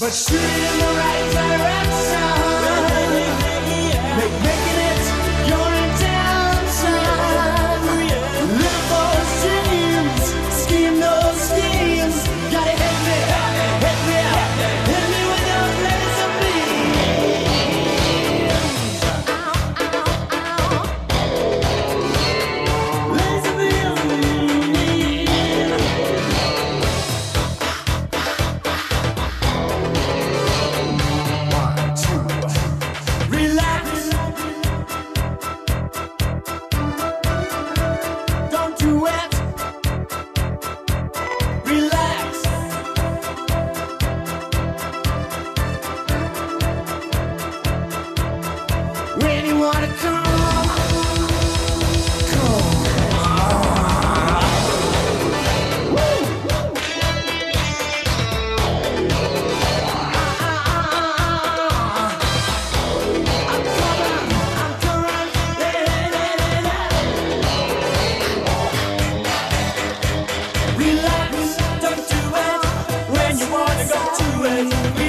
But shoot it in the right direction. Making it your intention. Live those dreams, scheme those schemes. Gotta hit me with your laser beam. Laser beam. When you wanna come, Woo! I'm coming, Relax, don't do it when you wanna go to it.